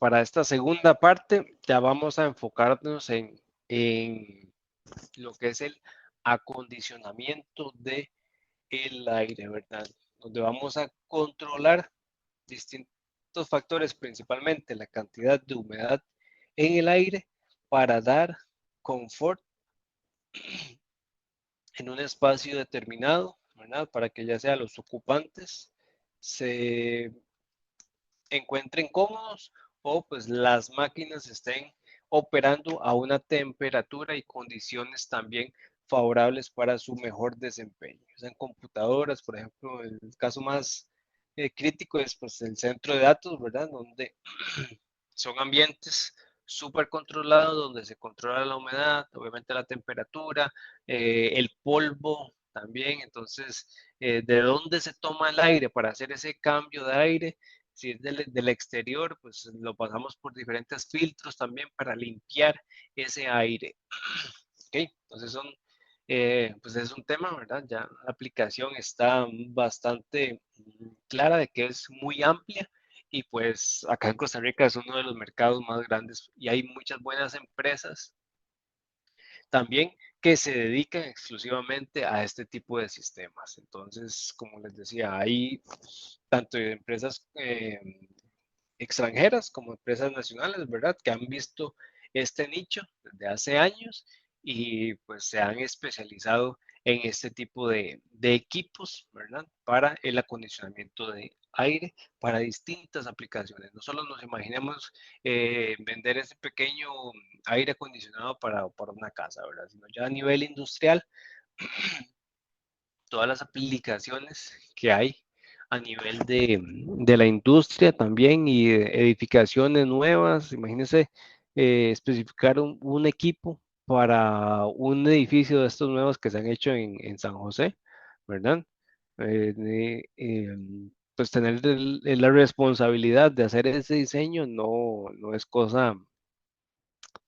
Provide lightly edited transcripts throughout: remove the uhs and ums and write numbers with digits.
para esta segunda parte ya vamos a enfocarnos en lo que es el acondicionamiento del aire, ¿verdad? Donde vamos a controlar distintos factores, principalmente la cantidad de humedad en el aire para dar confort en un espacio determinado, ¿verdad? Para que ya sea los ocupantes se encuentren cómodos o pues las máquinas estén operando a una temperatura y condiciones también favorables para su mejor desempeño. En computadoras, por ejemplo, el caso más crítico es pues el centro de datos, ¿verdad? Donde son ambientes súper controlados, donde se controla la humedad, obviamente la temperatura, el polvo también. Entonces, ¿de dónde se toma el aire para hacer ese cambio de aire? Si es del exterior, pues lo pasamos por diferentes filtros también para limpiar ese aire. ¿Ok? Entonces pues es un tema, ¿verdad? Ya la aplicación está bastante clara de que es muy amplia y pues acá en Costa Rica es uno de los mercados más grandes y hay muchas buenas empresas también que se dedican exclusivamente a este tipo de sistemas. Entonces, como les decía, hay tanto empresas extranjeras como empresas nacionales, ¿verdad? Que han visto este nicho desde hace años y pues se han especializado en este tipo de equipos, ¿verdad? Para el acondicionamiento de aire para distintas aplicaciones. No solo nos imaginemos vender ese pequeño aire acondicionado para una casa, ¿verdad? Sino ya a nivel industrial, todas las aplicaciones que hay a nivel de la industria también y edificaciones nuevas. Imagínense especificar un equipo para un edificio de estos nuevos que se han hecho en San José, ¿verdad? Pues tener la responsabilidad de hacer ese diseño no es cosa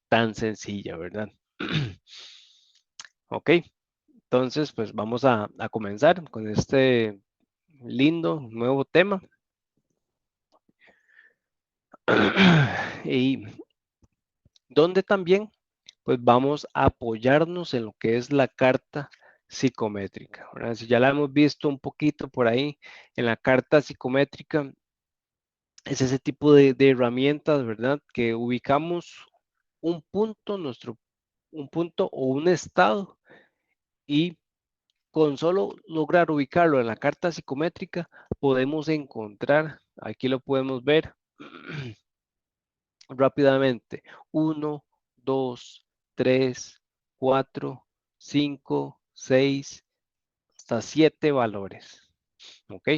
tan sencilla, ¿verdad? Ok, entonces pues vamos a comenzar con este lindo nuevo tema. Y donde también pues vamos a apoyarnos en lo que es la carta psicométrica, ¿verdad? Si ya la hemos visto un poquito por ahí en la carta psicométrica, es ese tipo de herramientas, ¿verdad? Que ubicamos un punto o un estado y con solo lograr ubicarlo en la carta psicométrica podemos encontrar, aquí lo podemos ver rápidamente, 1, 2, 3, 4, 5, 6, hasta 7 valores. ¿Ok?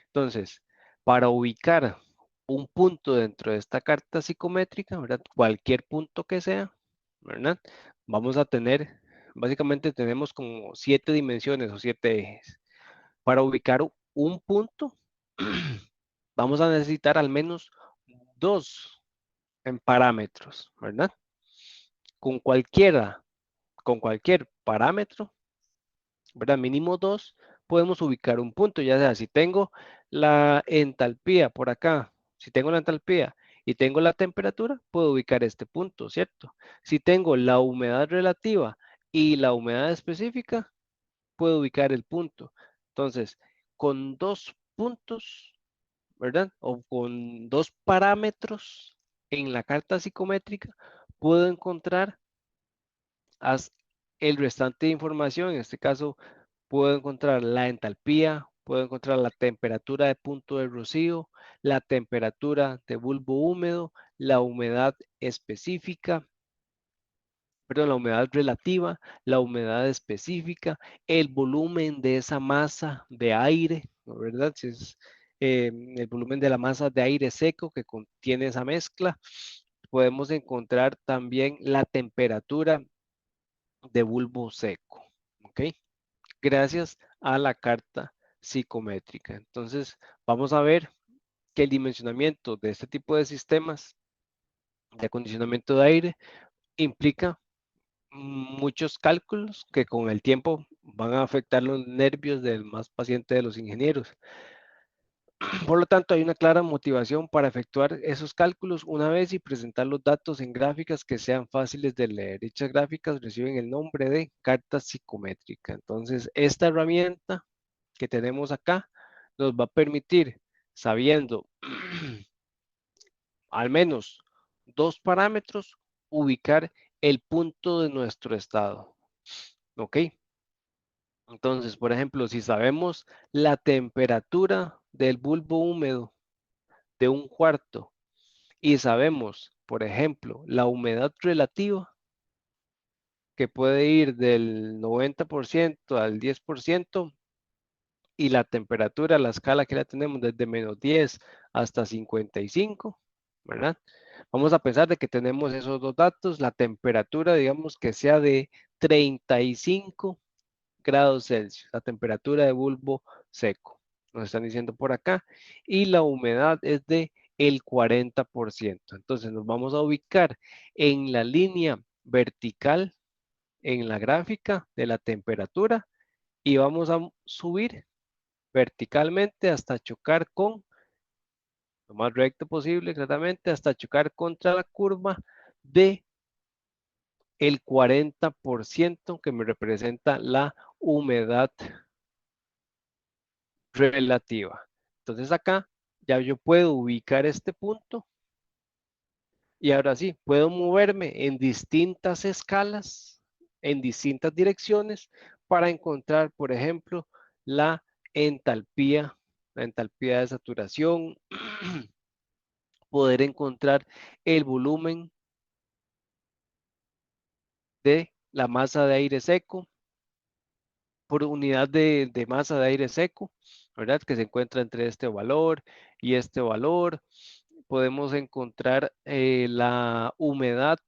Entonces, para ubicar un punto dentro de esta carta psicométrica, ¿verdad? Cualquier punto que sea, ¿verdad? Vamos a tener, básicamente tenemos como 7 dimensiones o 7 ejes. Para ubicar un punto, vamos a necesitar al menos 2 en parámetros, ¿verdad? Con con cualquier parámetro, ¿verdad? Mínimo 2, podemos ubicar un punto, ya sea si tengo la entalpía por acá, si tengo la entalpía y tengo la temperatura, puedo ubicar este punto, ¿cierto? Si tengo la humedad relativa y la humedad específica, puedo ubicar el punto. Entonces, con 2 puntos, ¿verdad? O con 2 parámetros en la carta psicométrica, puedo encontrar el restante de información. En este caso, puedo encontrar la entalpía, puedo encontrar la temperatura de punto de rocío, la temperatura de bulbo húmedo, la humedad específica, perdón, la humedad relativa, la humedad específica, el volumen de esa masa de aire, ¿no? ¿Verdad? Si es el volumen de la masa de aire seco que contiene esa mezcla. Podemos encontrar también la temperatura de bulbo seco, ¿ok? Gracias a la carta psicométrica. Entonces, vamos a ver que el dimensionamiento de este tipo de sistemas de acondicionamiento de aire implica muchos cálculos que con el tiempo van a afectar los nervios del más paciente de los ingenieros. Por lo tanto, hay una clara motivación para efectuar esos cálculos una vez y presentar los datos en gráficas que sean fáciles de leer. Dichas gráficas reciben el nombre de carta psicométrica. Entonces, esta herramienta que tenemos acá nos va a permitir, sabiendo al menos dos parámetros, ubicar el punto de nuestro estado. ¿Ok? Entonces, por ejemplo, si sabemos la temperatura del bulbo húmedo de un cuarto y sabemos, por ejemplo, la humedad relativa, que puede ir del 90% al 10%, y la temperatura, la escala que la tenemos desde -10 hasta 55, ¿verdad? Vamos a pensar de que tenemos esos dos datos, la temperatura, digamos que sea de 35 grados Celsius, la temperatura de bulbo seco, nos están diciendo por acá, y la humedad es de el 40%. Entonces nos vamos a ubicar en la línea vertical en la gráfica de la temperatura y vamos a subir verticalmente hasta chocar con, lo más recto posible, exactamente, hasta chocar contra la curva de el 40% que me representa la humedad relativa. Entonces acá ya yo puedo ubicar este punto y ahora sí, puedo moverme en distintas escalas, en distintas direcciones para encontrar, por ejemplo, la entalpía, la entalpía de saturación, poder encontrar el volumen de la masa de aire seco por unidad de masa de aire seco, ¿verdad? Que se encuentra entre este valor y este valor. Podemos encontrar la humedad,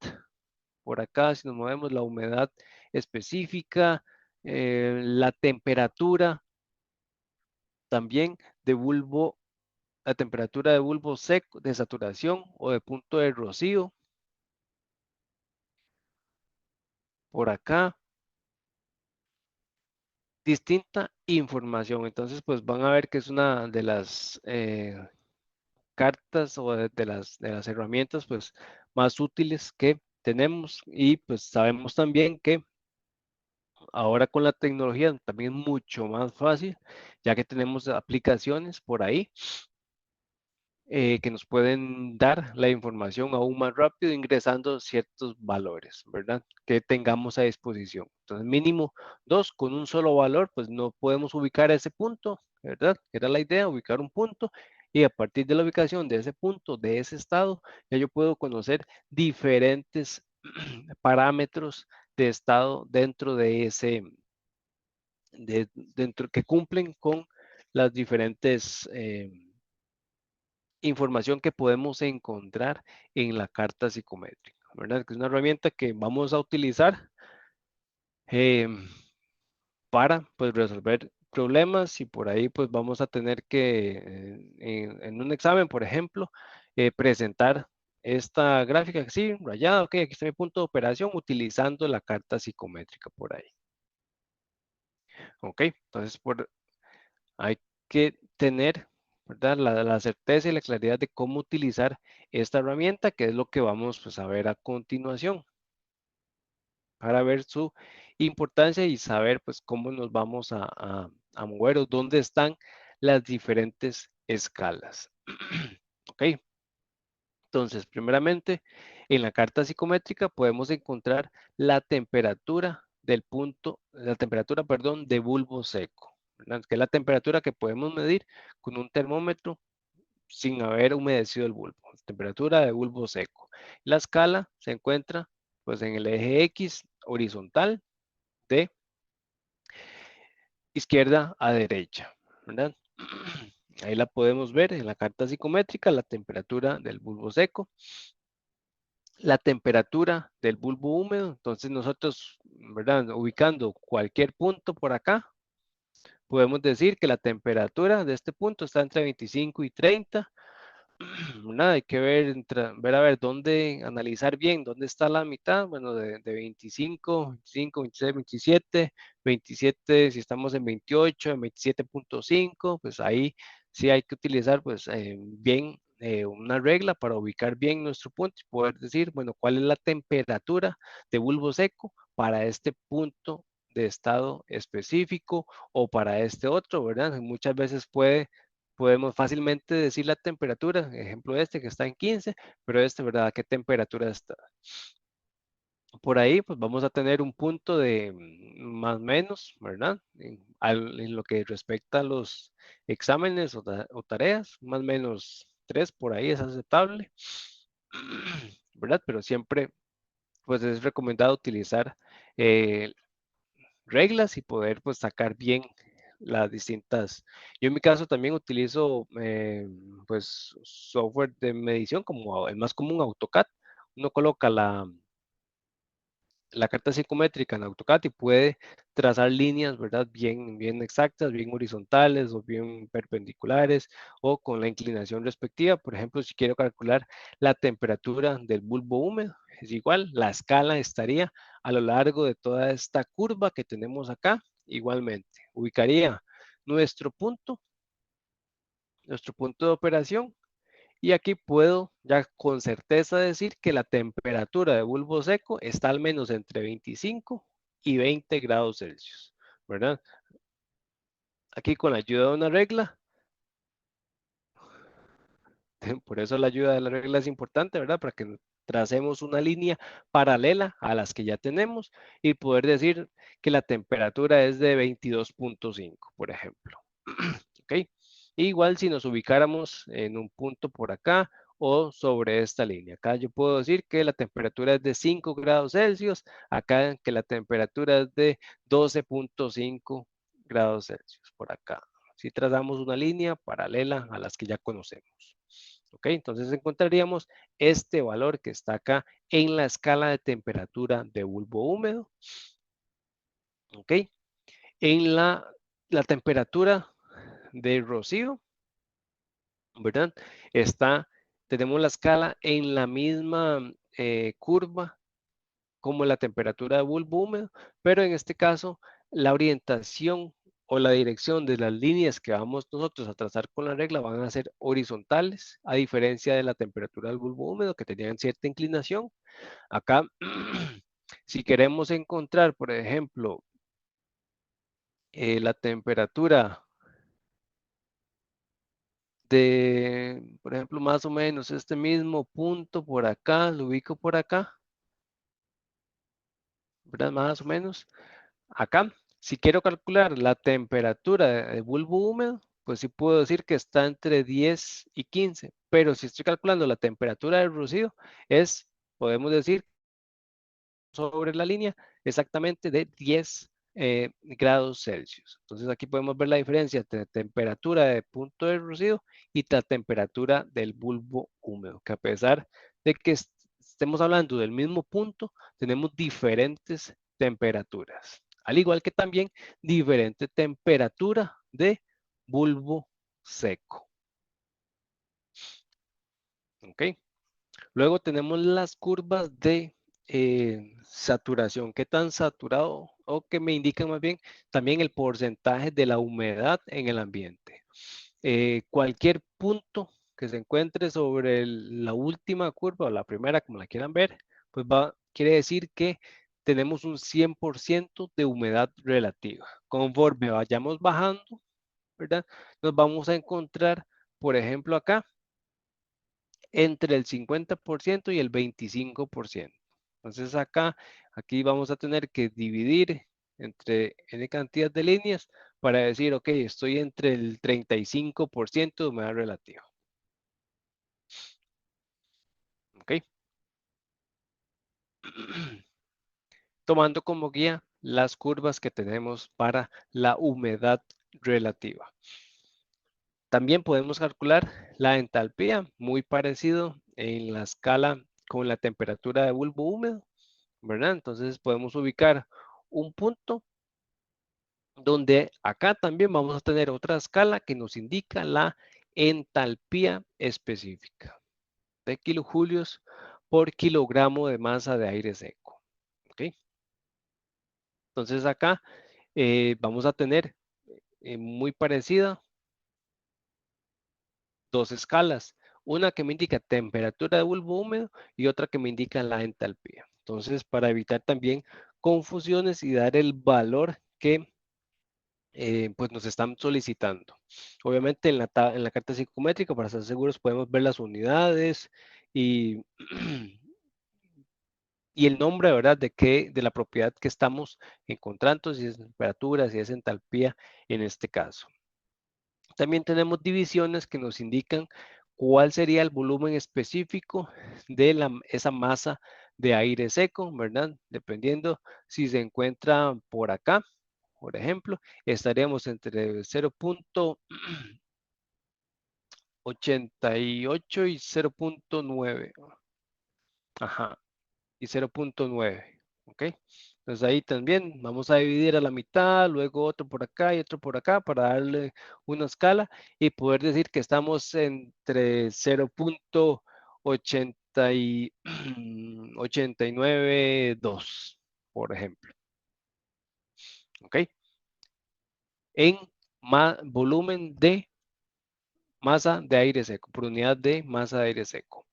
por acá, si nos movemos, la humedad específica, la temperatura también de bulbo, la temperatura de bulbo seco, de saturación o de punto de rocío, por acá, distinta información. Entonces, pues van a ver que es una de las cartas o de las herramientas pues más útiles que tenemos y pues sabemos también que ahora con la tecnología también es mucho más fácil ya que tenemos aplicaciones por ahí que nos pueden dar la información aún más rápido ingresando ciertos valores, ¿verdad? Que tengamos a disposición. Entonces, mínimo dos, con un solo valor, pues no podemos ubicar ese punto, ¿verdad? Era la idea, ubicar un punto y a partir de la ubicación de ese punto, de ese estado, ya yo puedo conocer diferentes parámetros de estado dentro de ese, dentro que cumplen con las diferentes información que podemos encontrar en la carta psicométrica, ¿verdad? Que es una herramienta que vamos a utilizar eh, para pues resolver problemas y por ahí pues vamos a tener que en un examen, por ejemplo, presentar esta gráfica así, rayada, ok, aquí está mi punto de operación utilizando la carta psicométrica por ahí. Ok, entonces hay que tener, ¿verdad? La certeza y la claridad de cómo utilizar esta herramienta, que es lo que vamos pues, a ver a continuación, para ver su importancia y saber pues cómo nos vamos a mover o dónde están las diferentes escalas. Ok, entonces, primeramente, en la carta psicométrica podemos encontrar la temperatura del punto, la temperatura, perdón, de bulbo seco, ¿verdad? Que es la temperatura que podemos medir con un termómetro sin haber humedecido el bulbo, temperatura de bulbo seco. La escala se encuentra pues en el eje X horizontal de izquierda a derecha, ¿verdad? Ahí la podemos ver en la carta psicométrica, la temperatura del bulbo seco, la temperatura del bulbo húmedo. Entonces nosotros, ¿verdad? Ubicando cualquier punto por acá, podemos decir que la temperatura de este punto está entre 25 y 30. Nada, hay que ver a ver dónde, analizar bien dónde está la mitad, bueno, de 25, 25, 26, 27, 27, si estamos en 28, en 27.5, pues ahí sí hay que utilizar pues bien una regla para ubicar bien nuestro punto y poder decir, bueno, cuál es la temperatura de bulbo seco para este punto de estado específico o para este otro, ¿verdad? Muchas veces podemos fácilmente decir la temperatura, ejemplo este que está en 15, pero este, ¿verdad? ¿A qué temperatura está? Por ahí, pues vamos a tener un punto de más o menos, ¿verdad? En lo que respecta a los exámenes o tareas, más o menos 3 por ahí es aceptable, ¿verdad? Pero siempre, pues es recomendado utilizar eh, reglas y poder, pues, sacar bien las distintas. Yo en mi caso también utilizo, pues, software de medición como el más común, AutoCAD. Uno coloca la carta psicométrica en AutoCAD y puede trazar líneas, ¿verdad? Bien exactas, bien horizontales o bien perpendiculares o con la inclinación respectiva. Por ejemplo, si quiero calcular la temperatura del bulbo húmedo, es igual, la escala estaría a lo largo de toda esta curva que tenemos acá. Igualmente, ubicaría nuestro nuestro punto de operación y aquí puedo ya con certeza decir que la temperatura de bulbo seco está al menos entre 25 y 20 grados Celsius, ¿verdad? Aquí con la ayuda de una regla, por eso la ayuda de la regla es importante, ¿verdad? Para que tracemos una línea paralela a las que ya tenemos y poder decir que la temperatura es de 22.5, por ejemplo. ¿Ok? Igual si nos ubicáramos en un punto por acá o sobre esta línea. Acá yo puedo decir que la temperatura es de 5 grados Celsius, acá que la temperatura es de 12.5 grados Celsius, por acá. Si trazamos una línea paralela a las que ya conocemos. ¿Ok? Entonces encontraríamos este valor que está acá en la escala de temperatura de bulbo húmedo. ¿Ok? En la temperatura de rocío, ¿verdad? Tenemos la escala en la misma curva como la temperatura de bulbo húmedo, pero en este caso la orientación o la dirección de las líneas que vamos nosotros a trazar con la regla van a ser horizontales, a diferencia de la temperatura del bulbo húmedo que tenían cierta inclinación. Acá, si queremos encontrar, por ejemplo, la temperatura por ejemplo, más o menos este mismo punto por acá, lo ubico por acá, ¿verdad? Más o menos. Acá, si quiero calcular la temperatura de bulbo húmedo, pues sí puedo decir que está entre 10 y 15, pero si estoy calculando la temperatura del rocío, podemos decir sobre la línea exactamente de 10 grados Celsius. Entonces aquí podemos ver la diferencia entre temperatura de punto de rocío y la temperatura del bulbo húmedo, que a pesar de que estemos hablando del mismo punto, tenemos diferentes temperaturas, al igual que también diferente temperatura de bulbo seco. ¿Ok? Luego tenemos las curvas de saturación, qué tan saturado o que me indican más bien también el porcentaje de la humedad en el ambiente. Cualquier punto que se encuentre sobre la última curva o la primera, como la quieran ver, pues quiere decir que tenemos un 100% de humedad relativa. Conforme vayamos bajando, ¿verdad? Nos vamos a encontrar, por ejemplo, acá entre el 50% y el 25%. Entonces aquí vamos a tener que dividir entre n cantidad de líneas para decir, ok, estoy entre el 35% de humedad relativa. Ok. Tomando como guía las curvas que tenemos para la humedad relativa. También podemos calcular la entalpía, muy parecido en la escala con la temperatura de bulbo húmedo, ¿verdad? Entonces podemos ubicar un punto donde acá también vamos a tener otra escala que nos indica la entalpía específica de kilojulios por kilogramo de masa de aire seco. ¿Ok? Entonces acá vamos a tener muy parecida dos escalas, una que me indica temperatura de bulbo húmedo y otra que me indica la entalpía. Entonces, para evitar también confusiones y dar el valor que pues nos están solicitando. Obviamente en la carta psicométrica, para estar seguros, podemos ver las unidades y, y el nombre, ¿verdad? De la propiedad que estamos encontrando, si es temperatura, si es entalpía en este caso. También tenemos divisiones que nos indican cuál sería el volumen específico de esa masa de aire seco, ¿verdad? Dependiendo si se encuentra por acá, por ejemplo, estaríamos entre 0.88 y 0.9. Ajá, y 0.9. ¿Ok? Entonces ahí también vamos a dividir a la mitad, luego otro por acá y otro por acá para darle una escala y poder decir que estamos entre 0.80 y 89.2, por ejemplo. ¿Ok? En volumen de masa de aire seco, por unidad de masa de aire seco.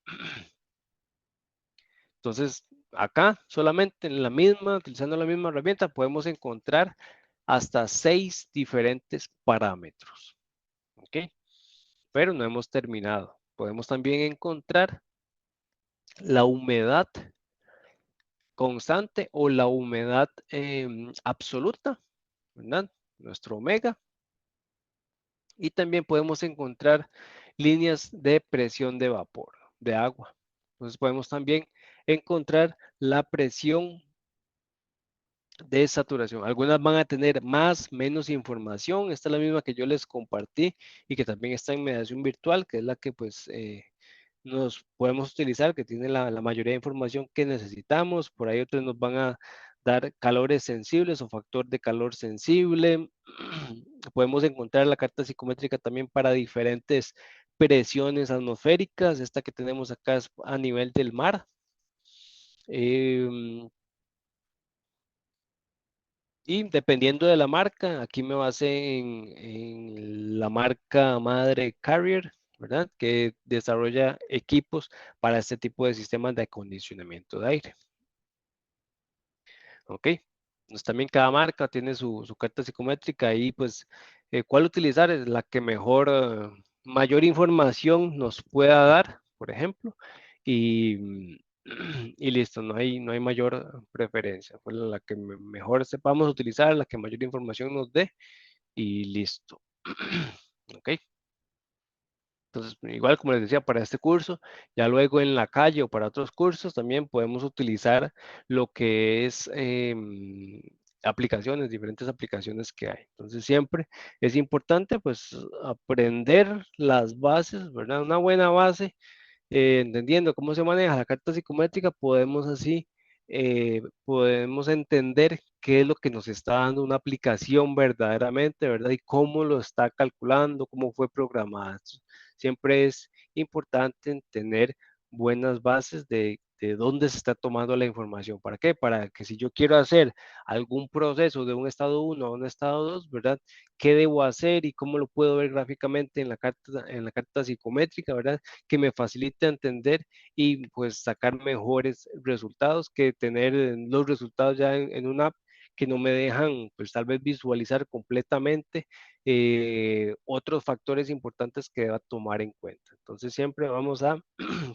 Entonces, acá solamente en la misma, utilizando la misma herramienta, podemos encontrar hasta 6 diferentes parámetros. ¿Ok? Pero no hemos terminado. Podemos también encontrar la humedad constante o la humedad absoluta, ¿verdad? Nuestro omega. Y también podemos encontrar líneas de presión de vapor, de agua. Entonces podemos también encontrar la presión de saturación. Algunas van a tener más, menos información. Esta es la misma que yo les compartí y que también está en mediación virtual, que es la que pues nos podemos utilizar, que tiene la mayoría de información que necesitamos. Por ahí otros nos van a dar calores sensibles o factor de calor sensible. Podemos encontrar la carta psicométrica también para diferentes presiones atmosféricas. Esta que tenemos acá es a nivel del mar. Y dependiendo de la marca, aquí me basé en la marca madre Carrier, ¿verdad? Que desarrolla equipos para este tipo de sistemas de acondicionamiento de aire. ¿Ok? Entonces también cada marca tiene su carta psicométrica y pues cuál utilizar es la que mejor, mayor información nos pueda dar, por ejemplo, y, y listo, no hay mayor preferencia. Fue la que mejor sepamos utilizar, la que mayor información nos dé y listo. ¿Ok? Entonces, igual como les decía, para este curso, ya luego en la calle o para otros cursos también podemos utilizar lo que es aplicaciones, diferentes aplicaciones que hay. Entonces, siempre es importante pues aprender las bases, ¿verdad? Una buena base entendiendo cómo se maneja la carta psicométrica, podemos así, podemos entender qué es lo que nos está dando una aplicación verdaderamente, ¿verdad? Y cómo lo está calculando, cómo fue programada. Siempre es importante tener buenas bases de dónde se está tomando la información. ¿Para qué? Para que si yo quiero hacer algún proceso de un estado 1 a un estado 2, ¿verdad? ¿Qué debo hacer y cómo lo puedo ver gráficamente en la carta psicométrica, ¿verdad? Que me facilite entender y pues sacar mejores resultados que tener los resultados ya en una app que no me dejan pues tal vez visualizar completamente otros factores importantes que deba tomar en cuenta. Entonces siempre vamos a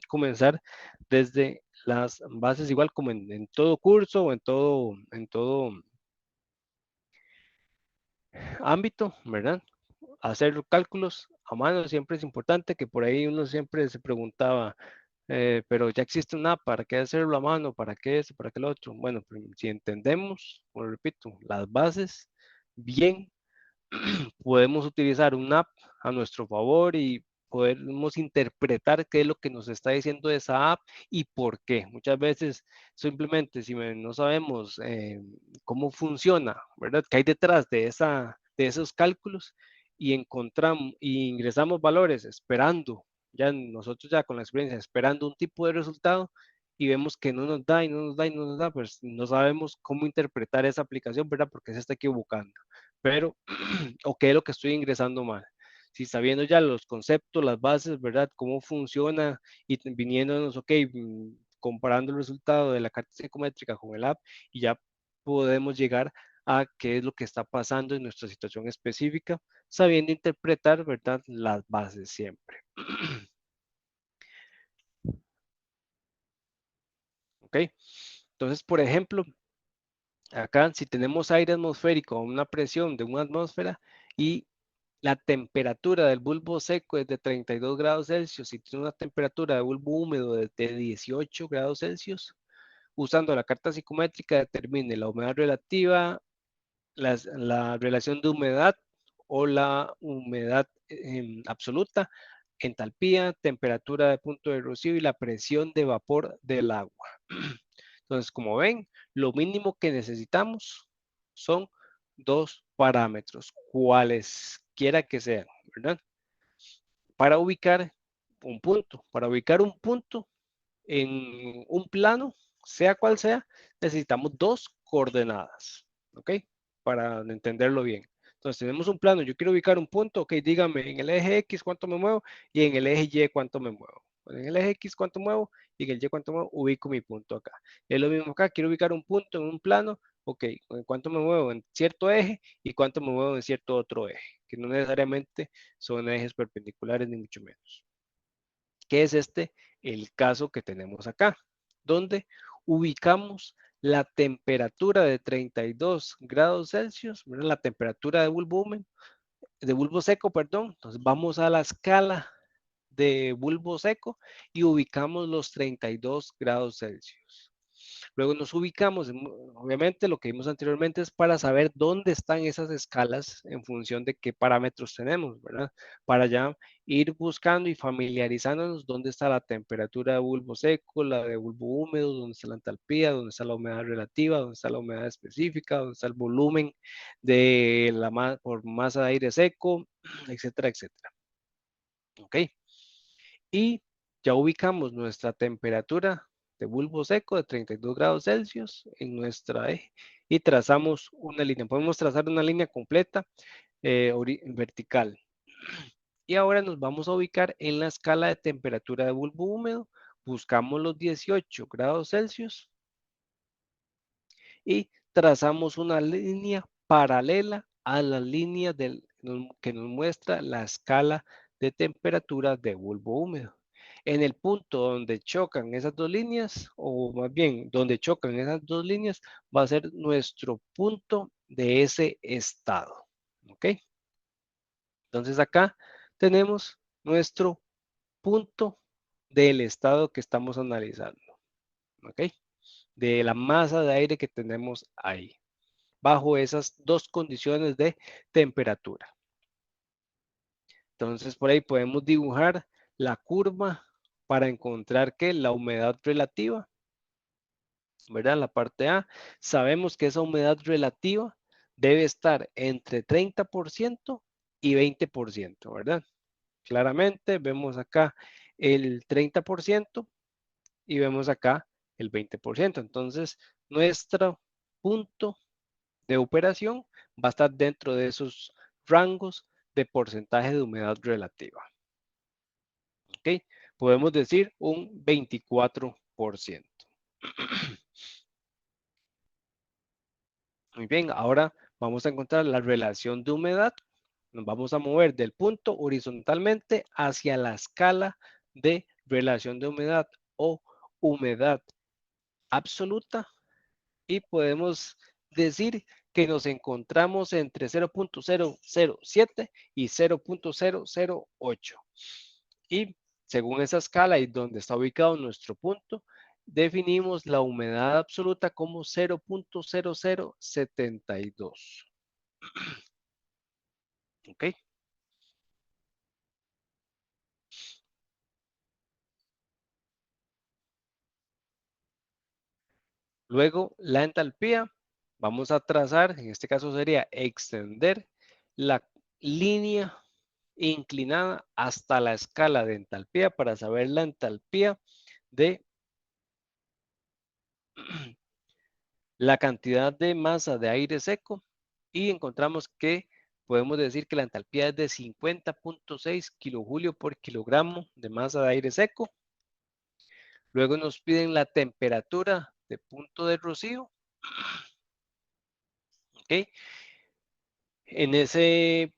comenzar desde las bases, igual como en todo curso o en todo ámbito, ¿verdad? Hacer cálculos a mano siempre es importante, que por ahí uno siempre se preguntaba, pero ya existe una app, ¿para qué hacerlo a mano? ¿Para qué eso? ¿Para qué lo otro? Bueno, si entendemos, como repito, las bases bien, podemos utilizar una app a nuestro favor y podemos interpretar qué es lo que nos está diciendo esa app y por qué. Muchas veces simplemente si no sabemos cómo funciona, ¿verdad? ¿Qué hay detrás de esos cálculos? Y encontramos y ingresamos valores esperando, ya nosotros ya con la experiencia, esperando un tipo de resultado y vemos que no nos da y no nos da y no nos da, pues no sabemos cómo interpretar esa aplicación, ¿verdad? Porque se está equivocando. Pero, o qué es lo que estoy ingresando mal. Si sabiendo ya los conceptos, las bases, ¿verdad? Cómo funciona y viniéndonos, ok, comparando el resultado de la carta psicométrica con el app y ya podemos llegar a qué es lo que está pasando en nuestra situación específica, sabiendo interpretar, ¿verdad? Las bases siempre. ¿Ok? Entonces, por ejemplo, acá si tenemos aire atmosférico a una presión de una atmósfera y la temperatura del bulbo seco es de 32 grados Celsius y tiene una temperatura de bulbo húmedo de 18 grados Celsius, usando la carta psicométrica determine la humedad relativa, la relación de humedad o la humedad absoluta, entalpía, temperatura de punto de rocío y la presión de vapor del agua. Entonces, como ven, lo mínimo que necesitamos son dos parámetros, cualesquiera que sean, ¿verdad? Para ubicar un punto. Para ubicar un punto en un plano, sea cual sea, necesitamos dos coordenadas, ¿ok? Para entenderlo bien. Entonces tenemos un plano, yo quiero ubicar un punto, ok, dígame en el eje X cuánto me muevo y en el eje Y cuánto me muevo. En el eje X cuánto muevo y en el Y cuánto muevo, ubico mi punto acá. Es lo mismo acá, quiero ubicar un punto en un plano, ok, en cuánto me muevo en cierto eje y cuánto me muevo en cierto otro eje, que no necesariamente son ejes perpendiculares ni mucho menos. ¿Qué es este? El caso que tenemos acá, donde ubicamos la temperatura de 32 grados Celsius, ¿verdad? La temperatura de bulbo seco, perdón. Entonces vamos a la escala de bulbo seco y ubicamos los 32 grados Celsius. Luego nos ubicamos, obviamente lo que vimos anteriormente es para saber dónde están esas escalas en función de qué parámetros tenemos, ¿verdad? Para ya ir buscando y familiarizándonos dónde está la temperatura de bulbo seco, la de bulbo húmedo, dónde está la entalpía, dónde está la humedad relativa, dónde está la humedad específica, dónde está el volumen de por masa de aire seco, etcétera, etcétera. ¿Ok? Y ya ubicamos nuestra temperatura de bulbo seco de 32 grados Celsius en nuestra eje y trazamos una línea. Podemos trazar una línea completa vertical. Y ahora nos vamos a ubicar en la escala de temperatura de bulbo húmedo. Buscamos los 18 grados Celsius y trazamos una línea paralela a la línea que nos muestra la escala de temperatura de bulbo húmedo. En el punto donde chocan esas dos líneas, o más bien donde chocan esas dos líneas, va a ser nuestro punto de ese estado. ¿Ok? Entonces acá tenemos nuestro punto del estado que estamos analizando. ¿Ok? De la masa de aire que tenemos ahí bajo esas dos condiciones de temperatura. Entonces, por ahí podemos dibujar la curva para encontrar que la humedad relativa, ¿verdad? La parte A, sabemos que esa humedad relativa debe estar entre 30% y 20%, ¿verdad? Claramente vemos acá el 30% y vemos acá el 20%. Entonces, nuestro punto de operación va a estar dentro de esos rangos de porcentaje de humedad relativa. ¿Ok? Podemos decir un 24%. Muy bien, ahora vamos a encontrar la relación de humedad. Nos vamos a mover del punto horizontalmente hacia la escala de relación de humedad o humedad absoluta y podemos decir que nos encontramos entre 0.007 y 0.008. Y según esa escala y donde está ubicado nuestro punto, definimos la humedad absoluta como 0.0072. ¿Ok? Luego, la entalpía, vamos a trazar, en este caso sería extender la línea inclinada hasta la escala de entalpía para saber la entalpía de la cantidad de masa de aire seco y encontramos que podemos decir que la entalpía es de 50.6 kilojulio por kilogramo de masa de aire seco. Luego nos piden la temperatura de punto de rocío. ¿Ok? En ese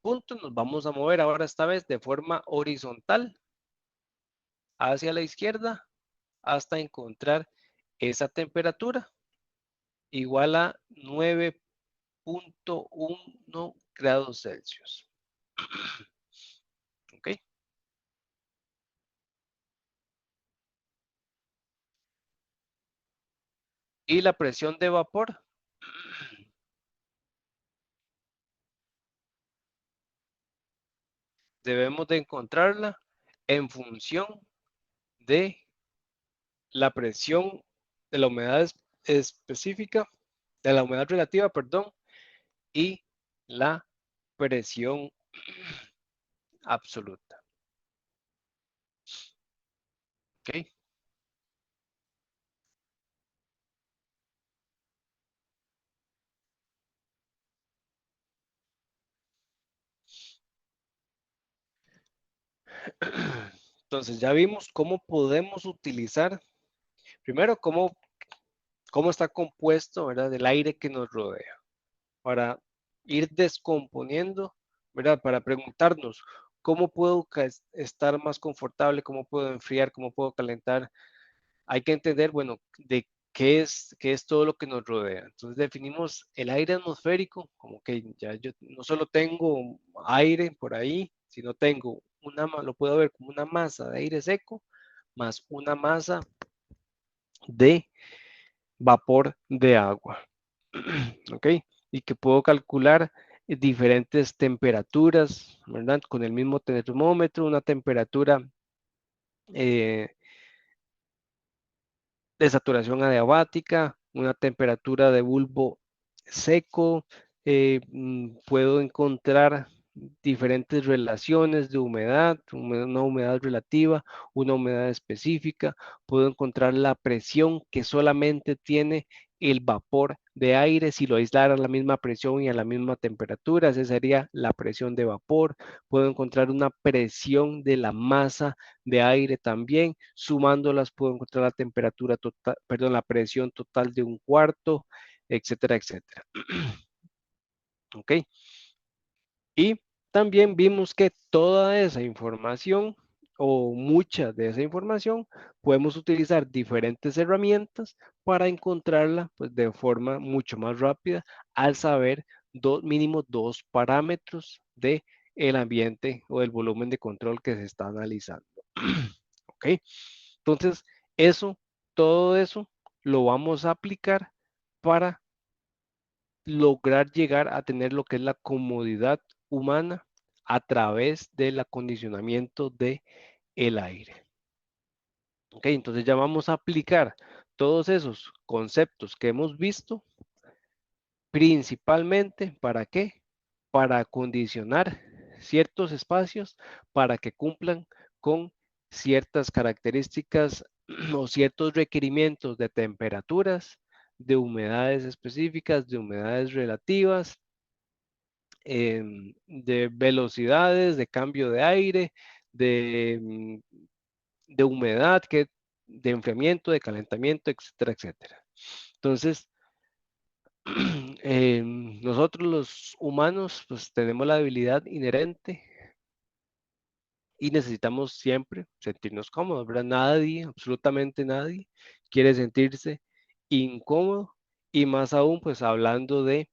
punto nos vamos a mover ahora esta vez de forma horizontal hacia la izquierda hasta encontrar esa temperatura igual a 9.1 grados Celsius. ¿Ok? Y la presión de vapor debemos de encontrarla en función de la presión de la humedad específica, de la humedad relativa, perdón, y la presión absoluta. ¿Ok? Entonces ya vimos cómo podemos utilizar, primero cómo está compuesto, ¿verdad? El aire que nos rodea, para ir descomponiendo, ¿verdad? Para preguntarnos cómo puedo estar más confortable, cómo puedo enfriar, cómo puedo calentar. Hay que entender, bueno, de qué es todo lo que nos rodea. Entonces definimos el aire atmosférico, como que ya yo no solo tengo aire por ahí, sino tengo lo puedo ver como una masa de aire seco más una masa de vapor de agua. ¿Ok? Y que puedo calcular diferentes temperaturas, ¿verdad? Con el mismo termómetro, una temperatura eh, de saturación adiabática, una temperatura de bulbo seco, puedo encontrar diferentes relaciones de humedad, una humedad relativa, una humedad específica, puedo encontrar la presión que solamente tiene el vapor de aire, si lo aislara a la misma presión y a la misma temperatura, esa sería la presión de vapor, puedo encontrar una presión de la masa de aire también, sumándolas puedo encontrar la temperatura total, perdón, la presión total de un cuarto, etcétera, etcétera. ¿Ok? Y también vimos que toda esa información o mucha de esa información podemos utilizar diferentes herramientas para encontrarla pues, de forma mucho más rápida al saber mínimo dos parámetros de el ambiente o el volumen de control que se está analizando. ¿Ok? Entonces, todo eso lo vamos a aplicar para lograr llegar a tener lo que es la comodidad humana a través del acondicionamiento de el aire. Ok, entonces ya vamos a aplicar todos esos conceptos que hemos visto, principalmente ¿para qué? Para acondicionar ciertos espacios para que cumplan con ciertas características o ciertos requerimientos de temperaturas, de humedades específicas, de humedades relativas, de velocidades, de cambio de aire, de, de humedad, de enfriamiento, de calentamiento, etcétera, etcétera. Entonces, nosotros los humanos pues tenemos la habilidad inherente y necesitamos siempre sentirnos cómodos, ¿verdad? Nadie, absolutamente nadie, quiere sentirse incómodo y más aún pues hablando de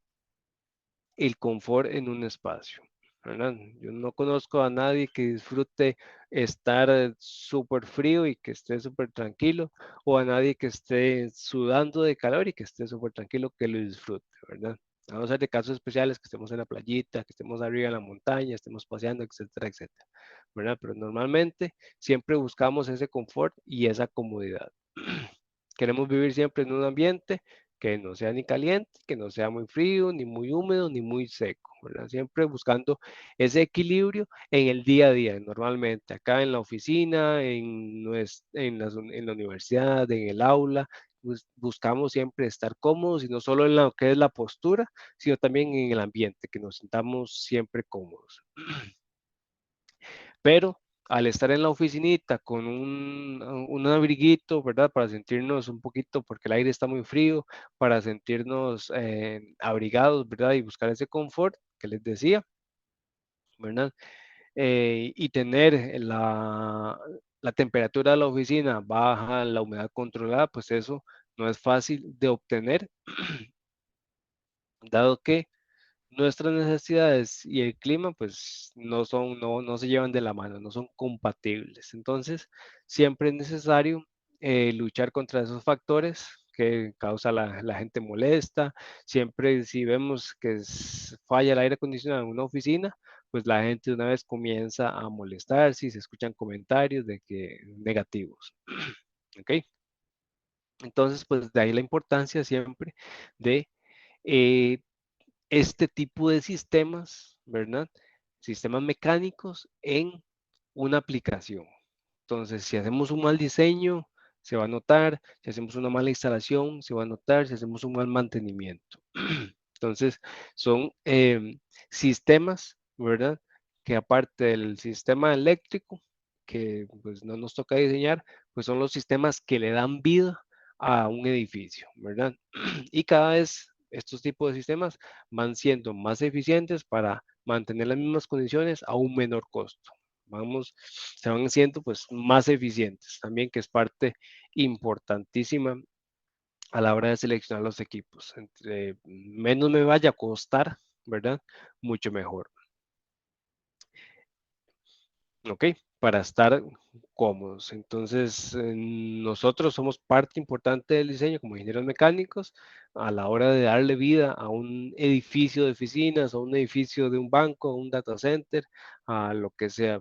el confort en un espacio, ¿verdad? Yo no conozco a nadie que disfrute estar súper frío y que esté súper tranquilo, o a nadie que esté sudando de calor y que esté súper tranquilo que lo disfrute, ¿verdad? A no ser de casos especiales, que estemos en la playita, que estemos arriba en la montaña, estemos paseando, etcétera, etcétera, ¿verdad? Pero normalmente siempre buscamos ese confort y esa comodidad. Queremos vivir siempre en un ambiente que no sea ni caliente, que no sea muy frío, ni muy húmedo, ni muy seco, ¿verdad? Siempre buscando ese equilibrio en el día a día, normalmente, acá en la oficina, en la universidad, en el aula, buscamos siempre estar cómodos y no solo en lo que es la postura, sino también en el ambiente, que nos sintamos siempre cómodos. Pero al estar en la oficinita con un abriguito, ¿verdad? Para sentirnos un poquito, porque el aire está muy frío, para sentirnos abrigados, ¿verdad? Y buscar ese confort que les decía, ¿verdad? Y tener la temperatura de la oficina baja, la humedad controlada, pues eso no es fácil de obtener, dado que nuestras necesidades y el clima pues no se llevan de la mano, no son compatibles. Entonces, siempre es necesario luchar contra esos factores que causa la gente molesta. Siempre si vemos que falla el aire acondicionado en una oficina, pues la gente de una vez comienza a molestarse y se escuchan comentarios de que negativos. ¿Ok? Entonces, pues de ahí la importancia siempre de eh, este tipo de sistemas, ¿verdad? Sistemas mecánicos en una aplicación. Entonces, si hacemos un mal diseño, se va a notar; si hacemos una mala instalación, se va a notar; si hacemos un mal mantenimiento. Entonces, son sistemas, ¿verdad? Que aparte del sistema eléctrico, que pues no nos toca diseñar, pues son los sistemas que le dan vida a un edificio, ¿verdad? Y cada vez estos tipos de sistemas van siendo más eficientes para mantener las mismas condiciones a un menor costo. Se van siendo pues más eficientes también, que es parte importantísima a la hora de seleccionar los equipos. Entre menos me vaya a costar, ¿verdad? Mucho mejor. ¿Ok? Para estar cómodos. Entonces, nosotros somos parte importante del diseño como ingenieros mecánicos a la hora de darle vida a un edificio de oficinas, a un edificio de un banco, a un data center, a lo que sea,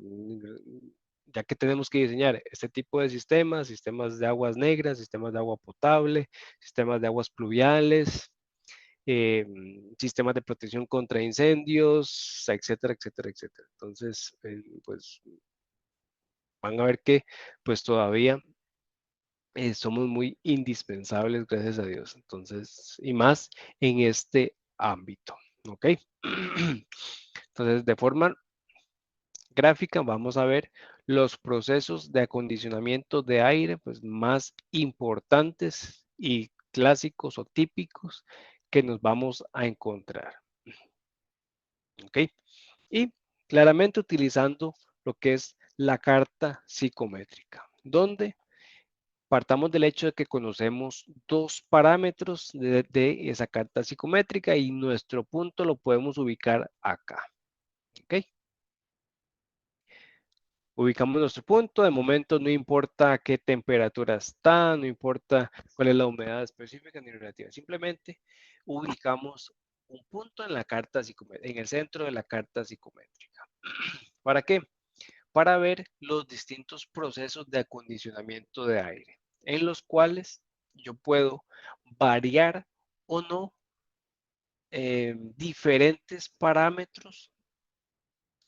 ya que tenemos que diseñar este tipo de sistemas, sistemas de aguas negras, sistemas de agua potable, sistemas de aguas pluviales, sistemas de protección contra incendios, etcétera, etcétera, etcétera. Entonces, pues van a ver que pues todavía somos muy indispensables, gracias a Dios. Entonces, y más en este ámbito, ¿ok? Entonces, de forma gráfica vamos a ver los procesos de acondicionamiento de aire pues más importantes y clásicos o típicos que nos vamos a encontrar, ¿ok? Y claramente utilizando lo que es la carta psicométrica, donde partamos del hecho de que conocemos dos parámetros de esa carta psicométrica y nuestro punto lo podemos ubicar acá. ¿Ok? Ubicamos nuestro punto. De momento no importa qué temperatura está, no importa cuál es la humedad específica ni relativa. Simplemente ubicamos un punto en la carta psicométrica, en el centro de la carta psicométrica. ¿Para qué? Para ver los distintos procesos de acondicionamiento de aire, en los cuales yo puedo variar o no diferentes parámetros,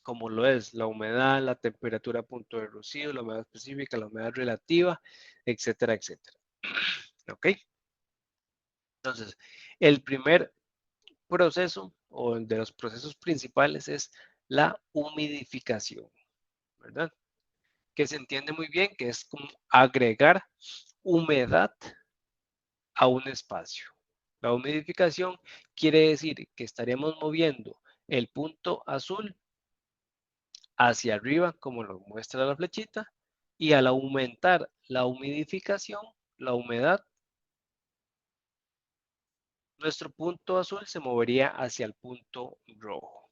como lo es la humedad, la temperatura a punto de rocío, la humedad específica, la humedad relativa, etcétera, etcétera. ¿Ok? Entonces, el primer proceso o el de los procesos principales es la humidificación, ¿verdad? Que se entiende muy bien que es como agregar humedad a un espacio. La humidificación quiere decir que estaremos moviendo el punto azul hacia arriba, como lo muestra la flechita, y al aumentar la humidificación, la humedad, nuestro punto azul se movería hacia el punto rojo,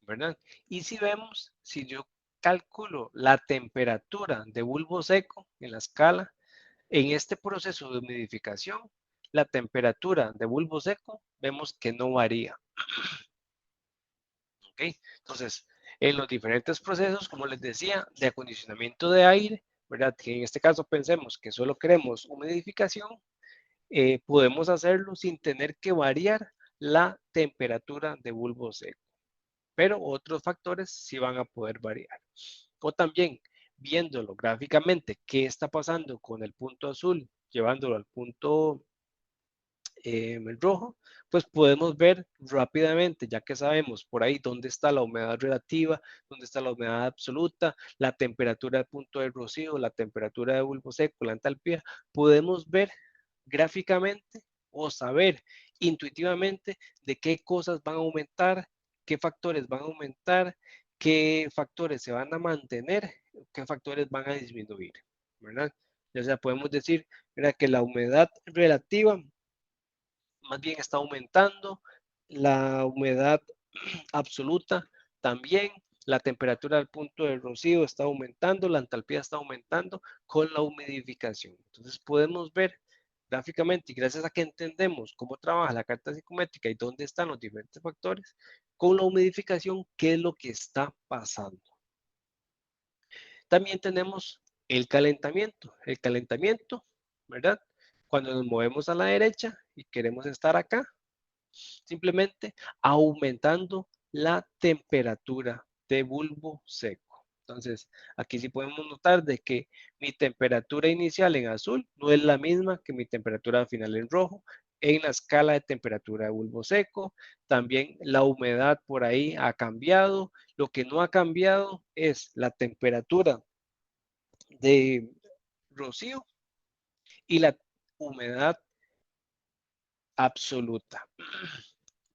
¿verdad? Y si vemos, si yo calculo la temperatura de bulbo seco en la escala, en este proceso de humidificación, la temperatura de bulbo seco vemos que no varía. ¿Ok? Entonces, en los diferentes procesos, como les decía, de acondicionamiento de aire, ¿verdad? Que en este caso pensemos que solo queremos humidificación, podemos hacerlo sin tener que variar la temperatura de bulbo seco. Pero otros factores sí van a poder variar. O también, viéndolo gráficamente, qué está pasando con el punto azul llevándolo al punto rojo, pues podemos ver rápidamente, ya que sabemos por ahí dónde está la humedad relativa, dónde está la humedad absoluta, la temperatura de punto de rocío, la temperatura de bulbo seco, la entalpía, podemos ver gráficamente o saber intuitivamente de qué cosas van a aumentar, qué factores van a aumentar, qué factores se van a mantener, qué factores van a disminuir, ¿verdad? Ya sea, podemos decir, mira, que la humedad relativa más bien está aumentando, la humedad absoluta también, la temperatura del punto de rocío está aumentando, la entalpía está aumentando con la humidificación. Entonces podemos ver gráficamente y gracias a que entendemos cómo trabaja la carta psicométrica y dónde están los diferentes factores, con la humidificación, qué es lo que está pasando. También tenemos el calentamiento. El calentamiento, ¿verdad? Cuando nos movemos a la derecha y queremos estar acá, simplemente aumentando la temperatura de bulbo seco. Entonces, aquí sí podemos notar de que mi temperatura inicial en azul no es la misma que mi temperatura final en rojo en la escala de temperatura de bulbo seco. También la humedad por ahí ha cambiado. Lo que no ha cambiado es la temperatura de rocío y la humedad absoluta.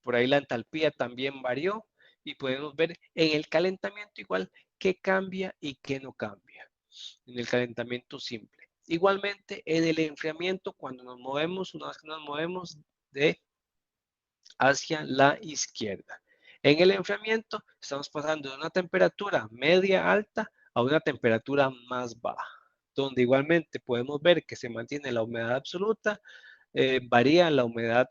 Por ahí la entalpía también varió y podemos ver en el calentamiento igual qué cambia y qué no cambia. En el calentamiento simple. Igualmente en el enfriamiento cuando nos movemos, una vez que nos movemos de hacia la izquierda. En el enfriamiento estamos pasando de una temperatura media alta a una temperatura más baja, donde igualmente podemos ver que se mantiene la humedad absoluta, varía la humedad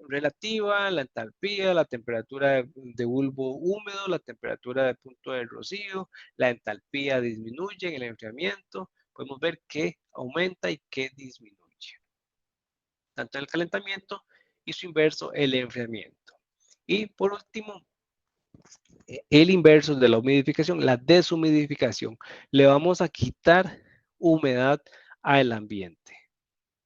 relativa, la entalpía, la temperatura de bulbo húmedo, la temperatura de punto de rocío, la entalpía disminuye en el enfriamiento, podemos ver que aumenta y que disminuye. Tanto el calentamiento y su inverso, el enfriamiento. Y por último, el inverso de la humidificación, la deshumidificación. Le vamos a quitar humedad al ambiente.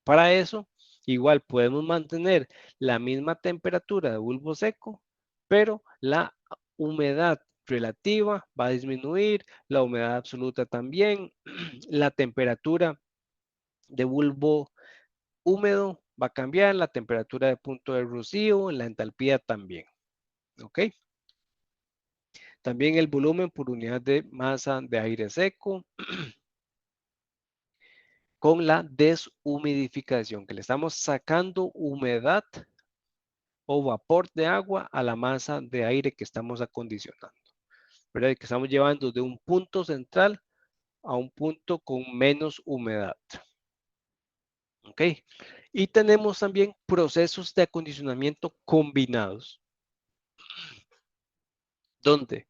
Para eso, igual podemos mantener la misma temperatura de bulbo seco, pero la humedad relativa va a disminuir, la humedad absoluta también, la temperatura de bulbo húmedo va a cambiar, la temperatura de punto de rocío, la entalpía también. ¿Ok? También el volumen por unidad de masa de aire seco con la deshumidificación, que le estamos sacando humedad o vapor de agua a la masa de aire que estamos acondicionando, ¿verdad? Que estamos llevando de un punto central a un punto con menos humedad. ¿Ok? Y tenemos también procesos de acondicionamiento combinados, donde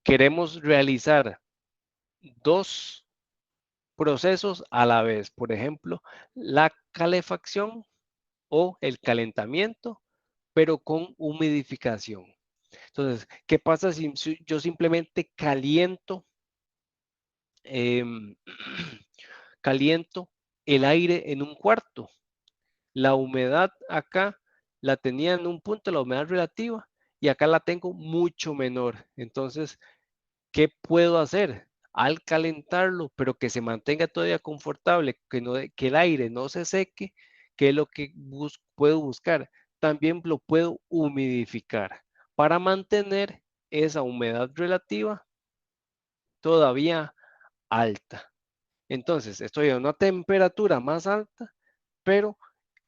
queremos realizar dos procesos a la vez. Por ejemplo, la calefacción o el calentamiento, pero con humidificación. Entonces, ¿qué pasa si yo simplemente caliento el aire en un cuarto? La humedad acá la tenía en un punto, la humedad relativa, y acá la tengo mucho menor. Entonces, ¿qué puedo hacer? Al calentarlo, pero que se mantenga todavía confortable, que el aire no se seque, ¿qué es lo que puedo buscar? También lo puedo humidificar para mantener esa humedad relativa todavía alta. Entonces, estoy a una temperatura más alta, pero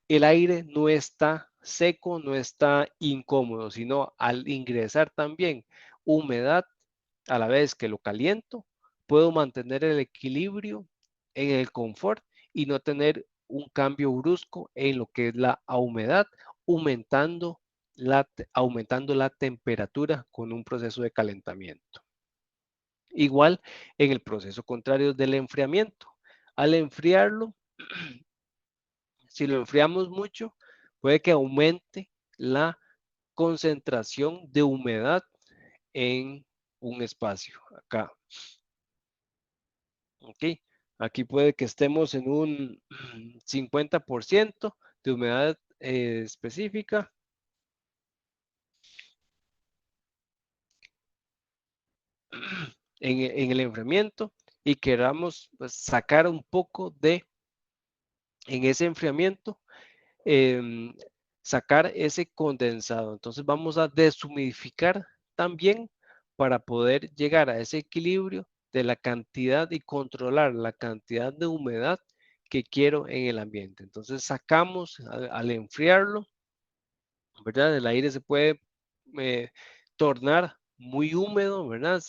el aire no está seco, no está incómodo, sino al ingresar también humedad a la vez que lo caliento, puedo mantener el equilibrio en el confort y no tener un cambio brusco en lo que es la humedad, aumentando la temperatura con un proceso de calentamiento. Igual en el proceso contrario del enfriamiento. Al enfriarlo, si lo enfriamos mucho, puede que aumente la concentración de humedad en un espacio acá. ¿Ok? Aquí puede que estemos en un 50% de humedad específica. En el enfriamiento y queramos pues, sacar un poco en ese enfriamiento, sacar ese condensado. Entonces vamos a deshumidificar también para poder llegar a ese equilibrio de la cantidad y controlar la cantidad de humedad que quiero en el ambiente. Entonces sacamos al enfriarlo, ¿verdad? El aire se puede tornar muy húmedo, ¿verdad?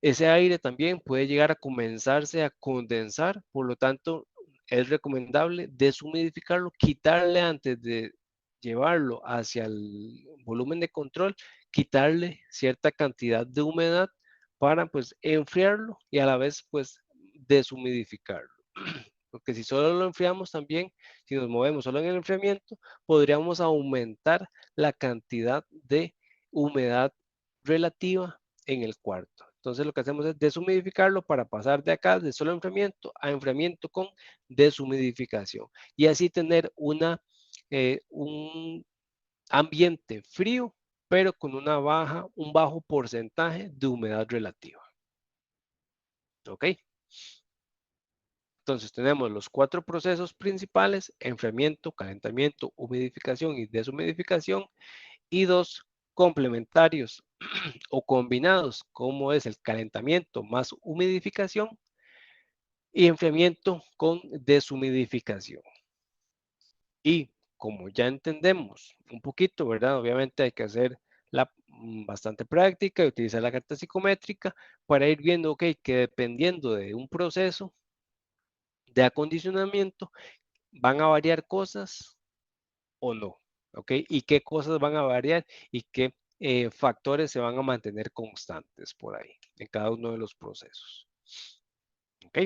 Ese aire también puede llegar a comenzarse a condensar, por lo tanto, es recomendable deshumidificarlo, quitarle antes de llevarlo hacia el volumen de control, quitarle cierta cantidad de humedad para pues enfriarlo y a la vez pues deshumidificarlo. Porque si solo lo enfriamos también, si nos movemos solo en el enfriamiento, podríamos aumentar la cantidad de humedad relativa en el cuarto. Entonces lo que hacemos es deshumidificarlo para pasar de acá de solo enfriamiento a enfriamiento con deshumidificación y así tener un ambiente frío pero con un bajo porcentaje de humedad relativa. ¿Ok? Entonces tenemos los 4 procesos principales: enfriamiento, calentamiento, humidificación y deshumidificación, y 2 complementarios o combinados, como es el calentamiento más humidificación y enfriamiento con deshumidificación. Y como ya entendemos un poquito, ¿verdad? Obviamente hay que hacer bastante práctica y utilizar la carta psicométrica para ir viendo, ok, que dependiendo de un proceso de acondicionamiento, van a variar cosas o no, ¿ok? Y qué cosas van a variar y qué factores se van a mantener constantes por ahí en cada uno de los procesos, ¿ok?